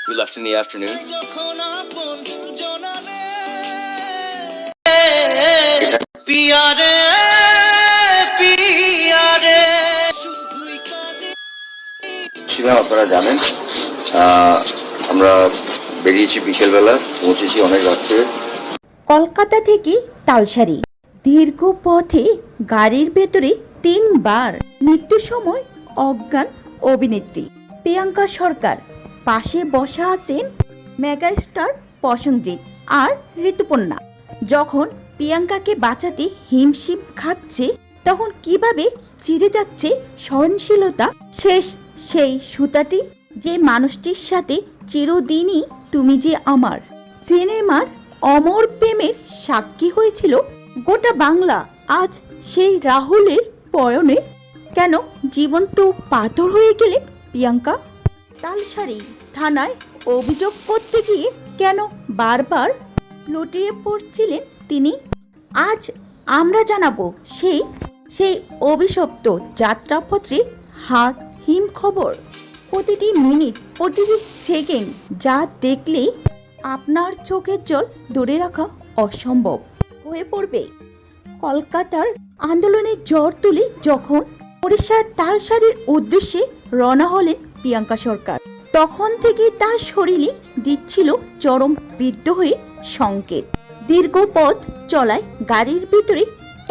We left in the afternoon. আপনারা জানেন আমরা বেরিয়েছি বিকেলবেলা, পৌঁছেছি অনেক রাত্রে। কলকাতা থেকে তালসারি দীর্ঘ পথে গাড়ির ভেতরে 3 বার মৃত্যুর সময় অজ্ঞান অভিনেত্রী প্রিয়াঙ্কা সরকার। পাশে বসা আছেন মেগাস্টার প্রসেনজিৎ আর ঋতুপর্ণা। যখন প্রিয়াঙ্কাকে বাঁচাতে হিমশিম খাচ্ছে, তখন কিভাবে চিরে যাচ্ছে সহনশীলতা। শেষ সেই সুতাটি, যে মানুষটির সাথে চিরদিনই তুমি যে আমার সিনেমার অমর প্রেমের সাক্ষী হয়েছিল গোটা বাংলা, আজ সেই রাহুলের পয়নে কেন জীবন্ত পাথর হয়ে গেলেন প্রিয়াঙ্কা? তালসারি থানায় অভিযোগ করতে গিয়ে কেন বারবার লুটিয়ে পড়ছিলেন তিনি? আজ আমরা জানাবো সেই অভিশপ্ত যাত্রাপত্রে হার হিম খবর। প্রতিটি মিনিট, প্রতিটি সেকেন্ড যা দেখলে আপনার চোখের জল ধরে রাখা অসম্ভব হয়ে পড়বে। কলকাতার আন্দোলনের জ্বর তুলে যখন ওড়িশার তালসারির উদ্দেশ্যে রওনা হলেন প্রিয়াঙ্কা সরকার, তখন থেকে তার শরীরে দিচ্ছিল চরম বিদ্রোহের সংকেত। দীর্ঘ পথ চলায় গাড়ির ভিতরে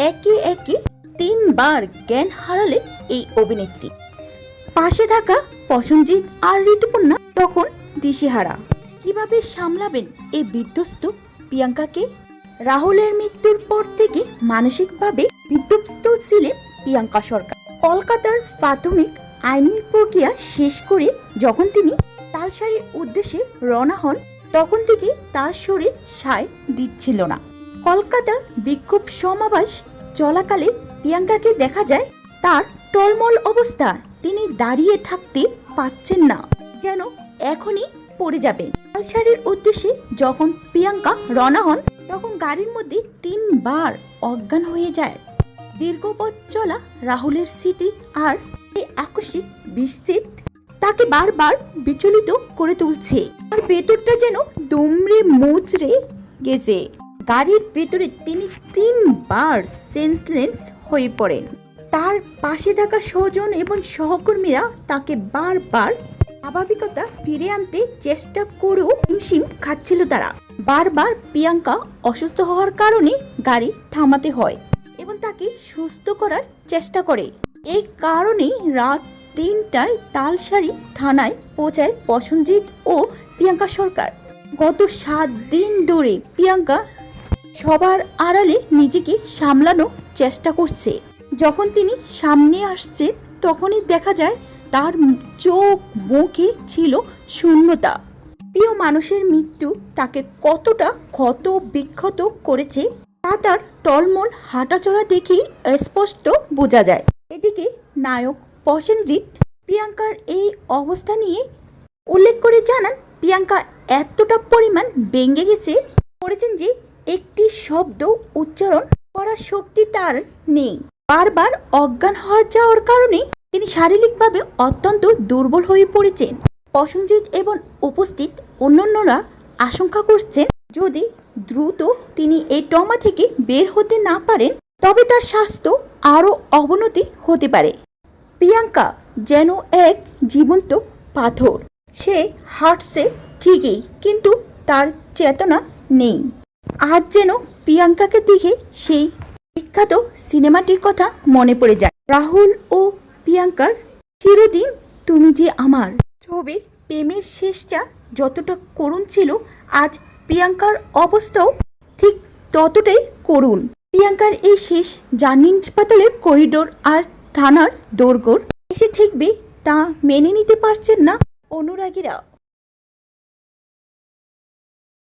একে একে 3 বার জ্ঞান হারালেন এই অভিনেত্রী। পাশে থাকা প্রসেনজিৎ আর ঋতুপর্ণা তখন দিশেহারা। কিভাবে সামলাবেন এই বিধ্বস্ত প্রিয়াঙ্কাকে? রাহুলের মৃত্যুর পর থেকে মানসিকভাবে বিধ্বস্ত ছিলেন প্রিয়াঙ্কা সরকার। কলকাতার প্রাথমিক আইনি প্রক্রিয়া শেষ করে যখন তিনি তালসারির উদ্দেশ্যে রওনা হন, তখন থেকে তার শরীর সায় দিচ্ছিল না। কলকাতার বিক্ষোভ সমাবেশ চলাকালে প্রিয়াঙ্কাকে দেখা যায় তার টলমল অবস্থা। তিনি দাঁড়িয়ে থাকতে পারছেন না, যেন এখনই পড়ে যাবেন। তালসারির উদ্দেশ্যে যখন প্রিয়াঙ্কা রওনা হন, তখন গাড়ির মধ্যে 3 বার অজ্ঞান হয়ে যায়। দীর্ঘ পথ চলা রাহুলের স্মৃতি আর এই আকস্মিক বিস্মিত তাকে বারবার বিচলিত করে তুলছে। আর ভেতরটা যেন দুমড়ে মুচড়ে গেছে। গাড়ির ভেতরে তিনি 3 বার সেন্সলেস হয়ে পড়েন। তার পাশে থাকা স্বজন এবং সহকর্মীরা তাকে বারবার স্বাভাবিকতা ফিরে আনতে চেষ্টা করেও হিমশিম খাচ্ছিল তারা। বারবার প্রিয়াঙ্কা অসুস্থ হওয়ার কারণে গাড়ি থামাতে হয় এবং তাকে সুস্থ করার চেষ্টা করে। এই কারণেই রাত 3টায় তালসারি থানায় পৌঁছায় প্রসেনজিৎ ও প্রিয়াঙ্কা সরকার। গত 7 দিন ধরে প্রিয়াঙ্কা সবার আড়ালে নিজেকে সামলানোর চেষ্টা করছে। যখন তিনি সামনে আসছেন, তখনই দেখা যায় তার চোখ মুখে ছিল শূন্যতা। প্রিয় মানুষের মৃত্যু তাকে কতটা ক্ষত বিক্ষত করেছে তা তার টলমল হাঁটাচলা দেখেই স্পষ্ট বোঝা যায়। এদিকে নায়ক প্রসেনজিৎ প্রিয়াঙ্কার এই অবস্থা নিয়ে উল্লেখ করে জানান, প্রিয়াঙ্কা এতটা পরিমাণ ভেঙে পড়েছেন যে একটি শব্দ উচ্চারণ করার শক্তি তার নেই। বারবার অজ্ঞান হয়ে যাওয়ার কারণে তিনি শারীরিকভাবে অত্যন্ত দুর্বল হয়ে পড়েছেন। প্রসেনজিৎ এবং উপস্থিত অন্যান্যরা আশঙ্কা করছেন, যদি দ্রুত তিনি এই ট্রমা থেকে বের হতে না পারেন, তবে তার স্বাস্থ্য আরও অবনতি হতে পারে। প্রিয়াঙ্কা যেন এক জীবন্ত পাথর। সে হাঁটছে ঠিকই, কিন্তু তার চেতনা নেই। আজ যেন প্রিয়াঙ্কাকে দেখে সেই বিখ্যাত সিনেমাটির কথা মনে পড়ে যায়, রাহুল ও প্রিয়াঙ্কার চিরদিন তুমি যে আমার ছবির প্রেমের শেষটা যতটা করুণ ছিল, আজ প্রিয়াঙ্কার অবস্থাও ঠিক ততটাই করুণ। প্রিয়াঙ্কার এই শেষ জার্নি হাসপাতালের করিডোর আর থানার দোরগোড় এসে থাকবে তা মেনে নিতে পারছেন না অনুরাগীরা।